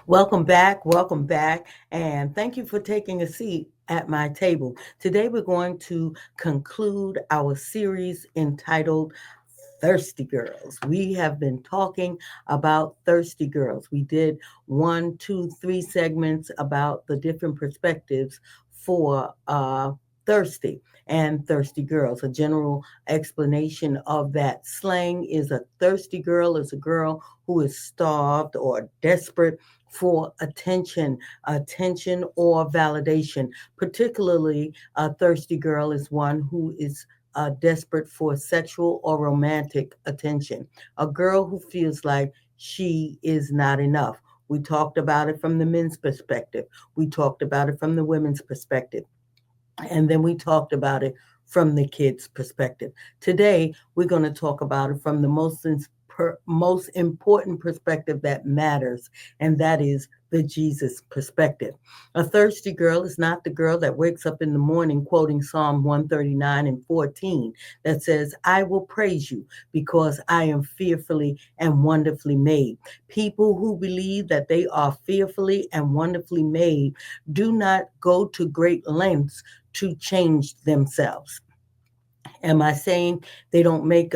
Welcome back. Welcome back. And thank you for taking a seat at my table. Today, we're going to conclude our series entitled Thirsty Girls. We have been talking about thirsty girls. We did one, two, three segments about the different perspectives for thirsty and thirsty girls. A general explanation of that slang is a thirsty girl is a girl who is starved or desperate for attention or validation. Particularly, a thirsty girl is one who is desperate for sexual or romantic attention. A girl who feels like she is not enough. We talked about it from the men's perspective. We talked about it from the women's perspective. And then we talked about it from the kids' perspective. Today, we're going to talk about it from the most important perspective that matters, and that is the Jesus perspective. A thirsty girl is not the girl that wakes up in the morning quoting Psalm 139 and 14 that says, I will praise you because I am fearfully and wonderfully made. People who believe that they are fearfully and wonderfully made do not go to great lengths to change themselves. Am I saying they don't make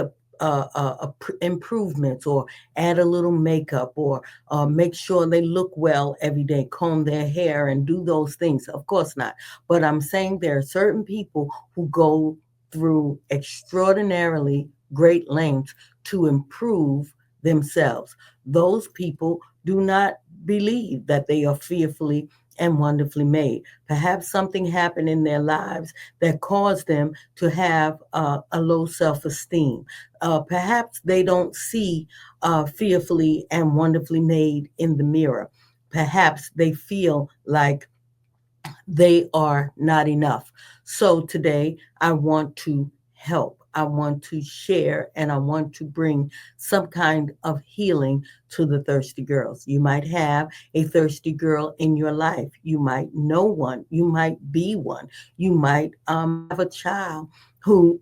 improvements or add a little makeup or make sure they look well every day, comb their hair and do those things? Of course not. But I'm saying there are certain people who go through extraordinarily great lengths to improve themselves. Those people do not believe that they are fearfully and wonderfully made. Perhaps something happened in their lives that caused them to have a low self esteem. Perhaps they don't see fearfully and wonderfully made in the mirror. Perhaps they feel like they are not enough. So today, I want to help. I want to share and I want to bring some kind of healing to the thirsty girls. You might have a thirsty girl in your life. You might know one. You might be one. You might have a child who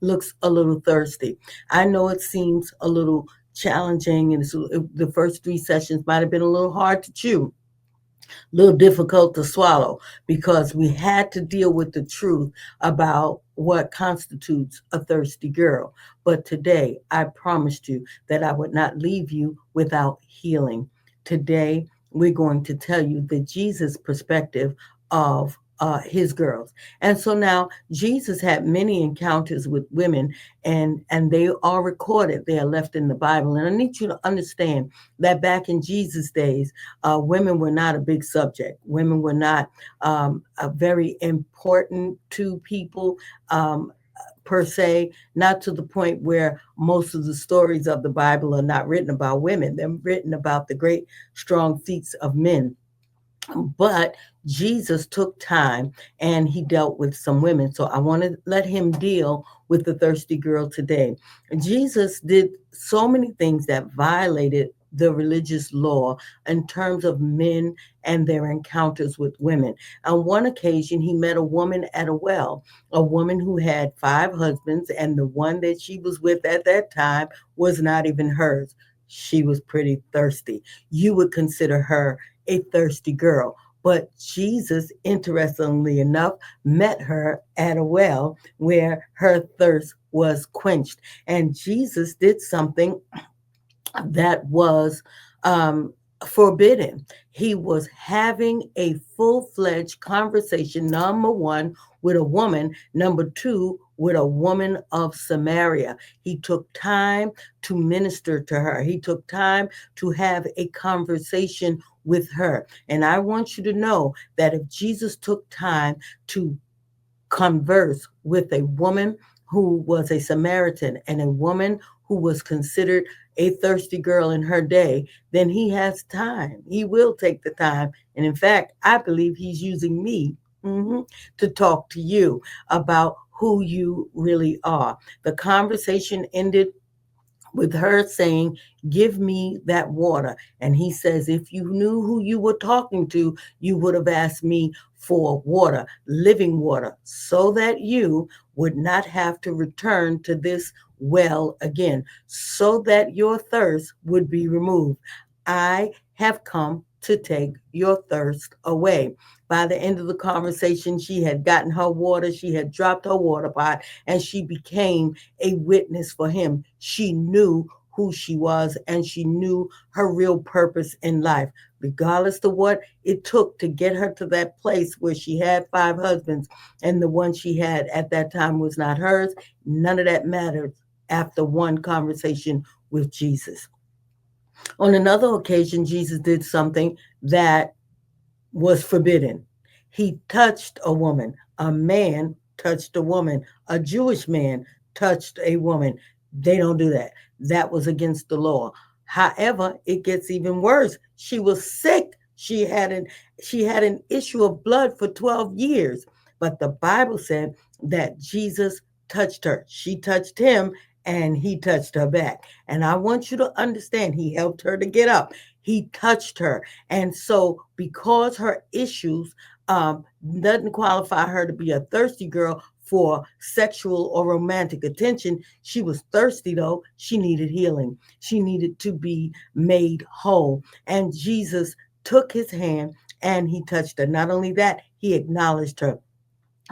looks a little thirsty. I know it seems a little challenging, and the first three sessions might have been a little hard to chew, little difficult to swallow because we had to deal with the truth about what constitutes a thirsty girl. But today, I promised you that I would not leave you without healing. Today, we're going to tell you the Jesus perspective of his girls. And so now Jesus had many encounters with women, and they are recorded. They are left in the Bible. And I need you to understand that back in Jesus' days, women were not a big subject. Women were not very important to people. Per se, not to the point where most of the stories of the Bible are not written about women. They're written about the great, strong feats of men. But Jesus took time and he dealt with some women. So I want to let him deal with the thirsty girl today. Jesus did so many things that violated the religious law in terms of men and their encounters with women. On one occasion, he met a woman at a well, a woman who had five husbands, and the one that she was with at that time was not even hers. She was pretty thirsty. You would consider her a thirsty girl. But Jesus, interestingly enough, met her at a well where her thirst was quenched. And Jesus did something that was forbidden. He was having a full fledged conversation, number one, with a woman, number two, with a woman of Samaria. He took time to minister to her, he took time to have a conversation with her. And I want you to know that if Jesus took time to converse with a woman who was a Samaritan and a woman who was considered a thirsty girl in her day, then he has time. He will take the time. And in fact, I believe he's using me to talk to you about who you really are. The conversation ended with her saying, give me that water. And he says, if you knew who you were talking to, you would have asked me for water, living water, so that you would not have to return to this well again, so that your thirst would be removed. I have come to take your thirst away. By the end of the conversation, she had gotten her water, she had dropped her water pot, and she became a witness for him. She knew who she was and she knew her real purpose in life. Regardless of what it took to get her to that place where she had 5 husbands and the one she had at that time was not hers, none of that mattered after one conversation with Jesus. On another occasion, Jesus did something that was forbidden. He touched a woman. A man touched a woman. A Jewish man touched a woman. They don't do that. That was against the law. However, it gets even worse. She was sick. She had an issue of blood for 12 years. But the Bible said that Jesus touched her. She touched him and he touched her back. And I want you to understand, he helped her to get up. He touched her. And so, because her issues doesn't qualify her to be a thirsty girl for sexual or romantic attention, she was thirsty though. She needed healing. She needed to be made whole. And Jesus took his hand and he touched her. Not only that, he acknowledged her.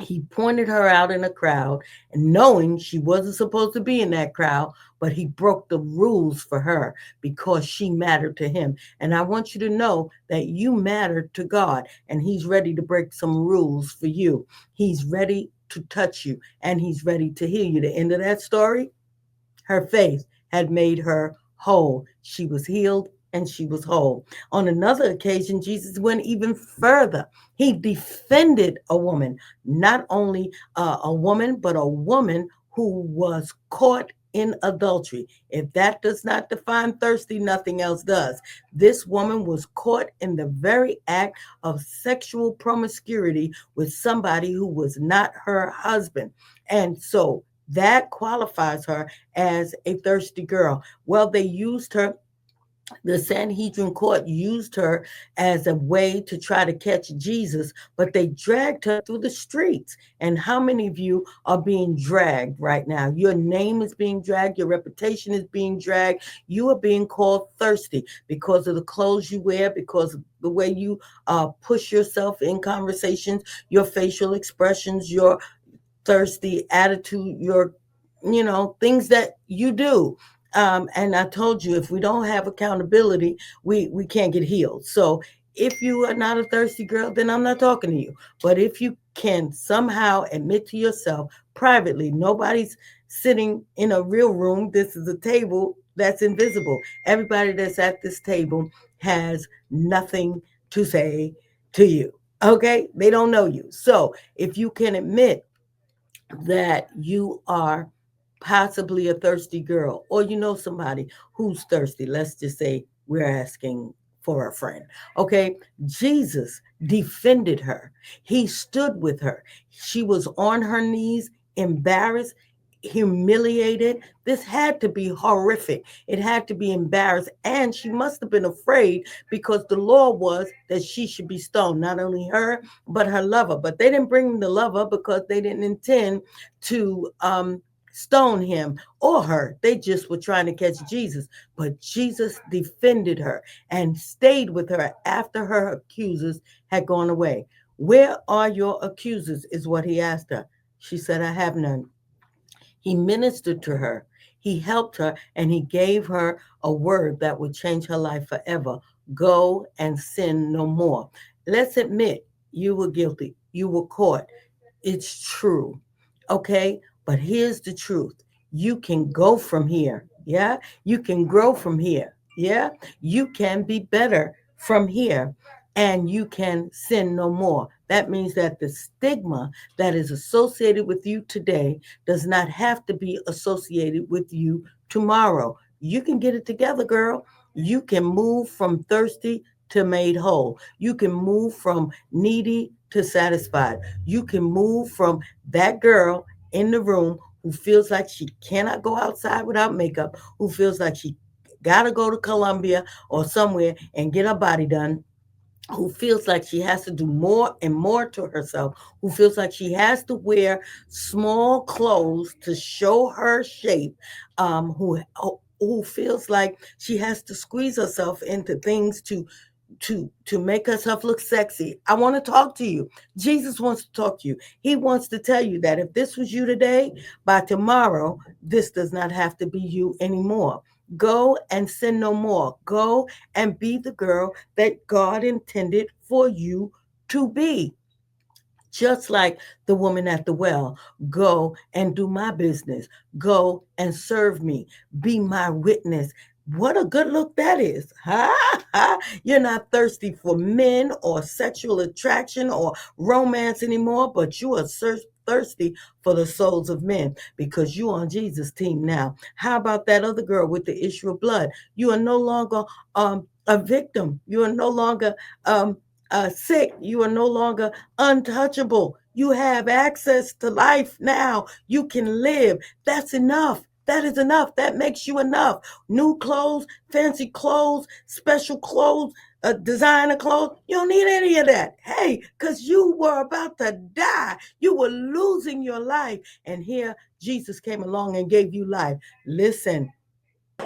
He pointed her out in a crowd, and knowing she wasn't supposed to be in that crowd, but he broke the rules for her because she mattered to him. And I want you to know that you matter to God, and he's ready to break some rules for you. He's ready to touch you, and he's ready to heal you. The end of that story, her faith had made her whole. She was healed and she was whole. On another occasion, Jesus went even further. He defended a woman, not only a woman, but a woman who was caught in adultery. If that does not define thirsty, nothing else does. This woman was caught in the very act of sexual promiscuity with somebody who was not her husband. And so that qualifies her as a thirsty girl. Well, they used her, the Sanhedrin court used her as a way to try to catch Jesus, but they dragged her through the streets. And how many of you are being dragged right now? Your name is being dragged, your reputation is being dragged. You are being called thirsty because of the clothes you wear, because of the way you push yourself in conversations, your facial expressions, your thirsty attitude, things that you do. And I told you, if we don't have accountability, we can't get healed. So if you are not a thirsty girl, then I'm not talking to you. But if you can somehow admit to yourself privately, nobody's sitting in a real room. This is a table that's invisible. Everybody that's at this table has nothing to say to you. Okay? They don't know you. So if you can admit that you are possibly a thirsty girl, or you know somebody who's thirsty. Let's just say we're asking for a friend. Okay. Jesus defended her. He stood with her. She was on her knees, embarrassed, humiliated. This had to be horrific. It had to be embarrassed. And she must have been afraid because the law was that she should be stoned, not only her, but her lover. But they didn't bring the lover because they didn't intend to stone him or her. They just were trying to catch Jesus. But Jesus defended her and stayed with her after her accusers had gone away. Where are your accusers? Is what he asked her. She said, I have none. He ministered to her. He helped her and he gave her a word that would change her life forever. Go and sin no more. Let's admit you were guilty. You were caught. It's true. Okay. But here's the truth. You can go from here. Yeah. You can grow from here. Yeah. You can be better from here and you can sin no more. That means that the stigma that is associated with you today does not have to be associated with you tomorrow. You can get it together, girl. You can move from thirsty to made whole. You can move from needy to satisfied. You can move from that girl in the room who feels like she cannot go outside without makeup, who feels like she got to go to Columbia or somewhere and get her body done, who feels like she has to do more and more to herself, who feels like she has to wear small clothes to show her shape, who feels like she has to squeeze herself into things to to make herself look sexy. I want to talk to you. Jesus wants to talk to you. He wants to tell you that if this was you today, by tomorrow, this does not have to be you anymore. Go and sin no more. Go and be the girl that God intended for you to be. Just like the woman at the well, go and do my business. Go and serve me. Be my witness. What a good look that is. You're not thirsty for men or sexual attraction or romance anymore, but you are thirsty for the souls of men because you're on Jesus' team now. How about that other girl with the issue of blood? You are no longer a victim. You are no longer sick. You are no longer untouchable. You have access to life now. You can live. That's enough. That is enough. That makes you enough. New clothes, fancy clothes, special clothes, designer clothes. You don't need any of that. Hey, because you were about to die. You were losing your life. And here Jesus came along and gave you life. Listen,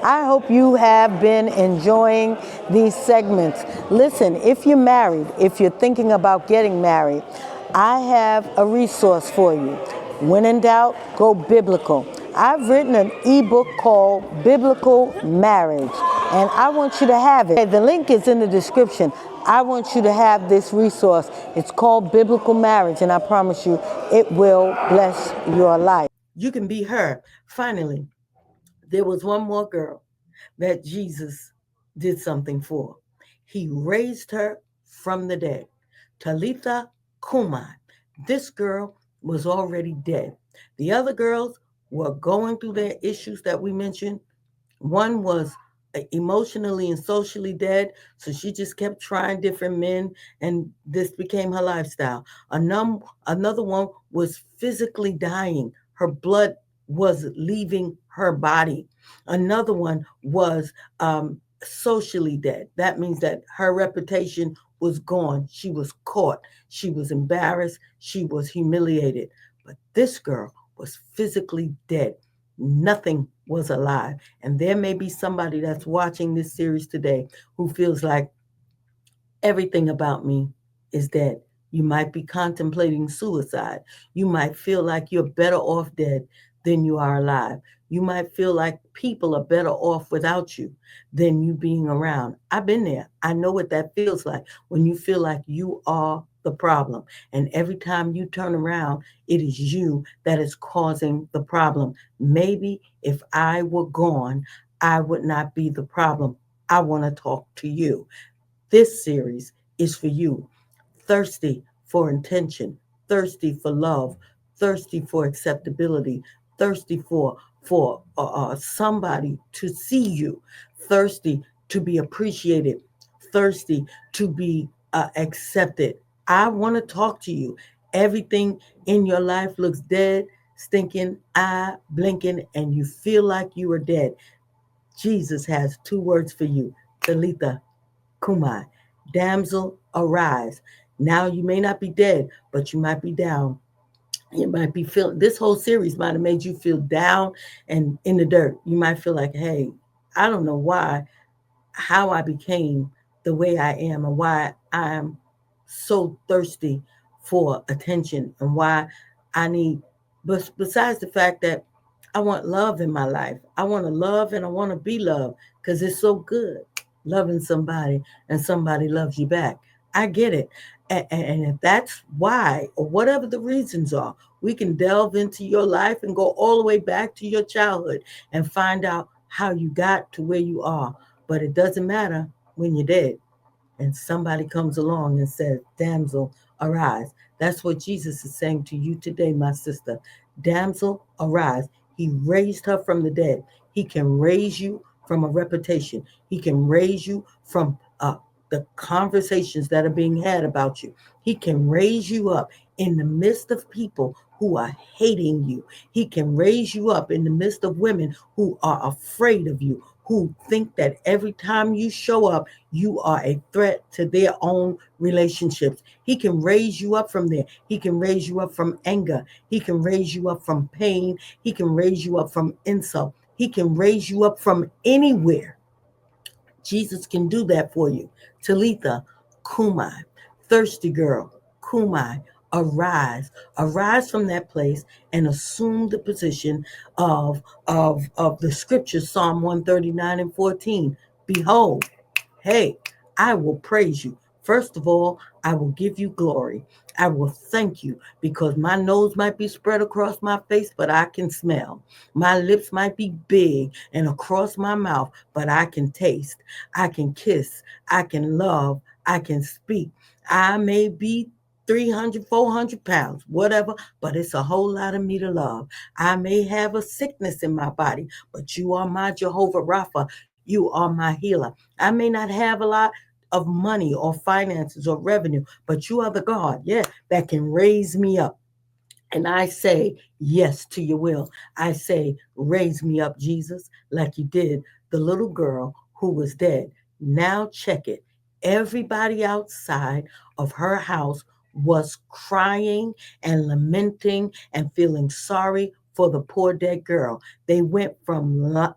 I hope you have been enjoying these segments. Listen, if you're married, if you're thinking about getting married, I have a resource for you. When in doubt, go biblical. I've written an ebook called Biblical Marriage, and I want you to have it. The link is in the description. I want you to have this resource. It's called Biblical Marriage, and I promise you it will bless your life. You can be her. Finally, there was one more girl that Jesus did something for. He raised her from the dead. Talitha Kumai. This girl was already dead. The other girls were going through their issues that we mentioned. One was emotionally and socially dead, so she just kept trying different men, and this became her lifestyle. Another one was physically dying. Her blood was leaving her body. Another one was socially dead. That means that her reputation was gone. She was caught. She was embarrassed. She was humiliated. But this girl was physically dead. Nothing was alive. And there may be somebody that's watching this series today who feels like everything about me is dead. You might be contemplating suicide. You might feel like you're better off dead than you are alive. You might feel like people are better off without you than you being around. I've been there. I know what that feels like when you feel like you are the problem. And every time you turn around, it is you that is causing the problem. Maybe if I were gone, I would not be the problem. I want to talk to you. This series is for you, thirsty for intention, thirsty for love, thirsty for acceptability, thirsty for somebody to see you, thirsty to be appreciated, thirsty to be accepted. I want to talk to you. Everything in your life looks dead, stinking, eye blinking, and you feel like you are dead. Jesus has two words for you, Talitha Kumai. Damsel, arise. Now you may not be dead, but you might be down. You might be feeling, this whole series might have made you feel down and in the dirt. You might feel like, hey, I don't know how I became the way I am and why I'm so thirsty for attention and why I need, but besides the fact that I want love in my life, I want to love and I want to be loved because it's so good loving somebody and somebody loves you back. I get it. And if that's why, or whatever the reasons are, we can delve into your life and go all the way back to your childhood and find out how you got to where you are. But it doesn't matter when you're dead and somebody comes along and says, damsel, arise. That's what Jesus is saying to you today, my sister. Damsel, arise. He raised her from the dead. He can raise you from a reputation. He can raise you from the conversations that are being had about you. He can raise you up in the midst of people who are hating you. He can raise you up in the midst of women who are afraid of you, who think that every time you show up, you are a threat to their own relationships. He can raise you up from there. He can raise you up from anger. He can raise you up from pain. He can raise you up from insult. He can raise you up from anywhere. Jesus can do that for you. Talitha, Kumai, thirsty girl, Kumai, arise. Arise from that place and assume the position of the scripture, Psalm 139 and 14. Behold, hey, I will praise you. First of all, I will give you glory. I will thank you because my nose might be spread across my face, but I can smell. My lips might be big and across my mouth, but I can taste. I can kiss. I can love. I can speak. I may be 300, 400 pounds, whatever, but it's a whole lot of me to love. I may have a sickness in my body, but you are my Jehovah Rapha. You are my healer. I may not have a lot of money or finances or revenue, but you are the God, yeah, that can raise me up. And I say yes to your will. I say, raise me up, Jesus, like you did the little girl who was dead. Now check it. Everybody outside of her house was crying and lamenting and feeling sorry for the poor dead girl. They went from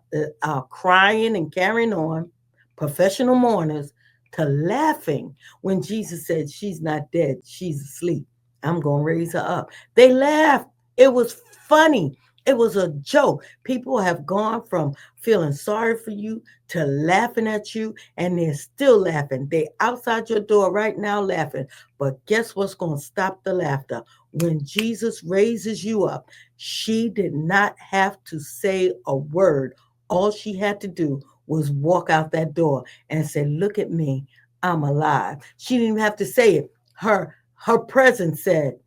crying and carrying on, professional mourners, to laughing when Jesus said, she's not dead, she's asleep. I'm going to raise her up. They laughed. It was funny. It was a joke. People have gone from feeling sorry for you to laughing at you, and they're still laughing. They outside your door right now laughing. But guess what's going to stop the laughter? When Jesus raises you up, she did not have to say a word. All she had to do was walk out that door and say, look at me, I'm alive. She didn't even have to say it. Her presence said,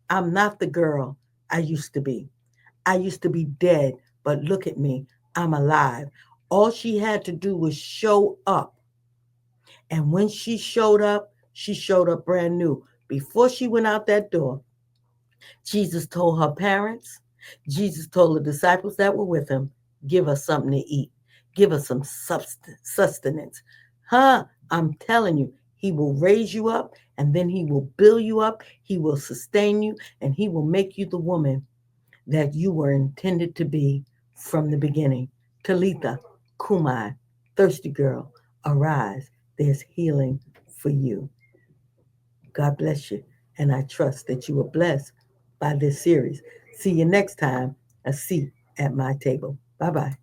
I'm not the girl I used to be. I used to be dead, but look at me, I'm alive. All she had to do was show up. And when she showed up brand new. Before she went out that door, Jesus told her parents, Jesus told the disciples that were with him, give us something to eat. Give us some sustenance. Huh? I'm telling you, he will raise you up and then he will build you up. He will sustain you and he will make you the woman that you were intended to be from the beginning. Talitha, Kumai, thirsty girl, arise. There's healing for you. God bless you. And I trust that you were blessed by this series. See you next time. A seat at my table. Bye bye.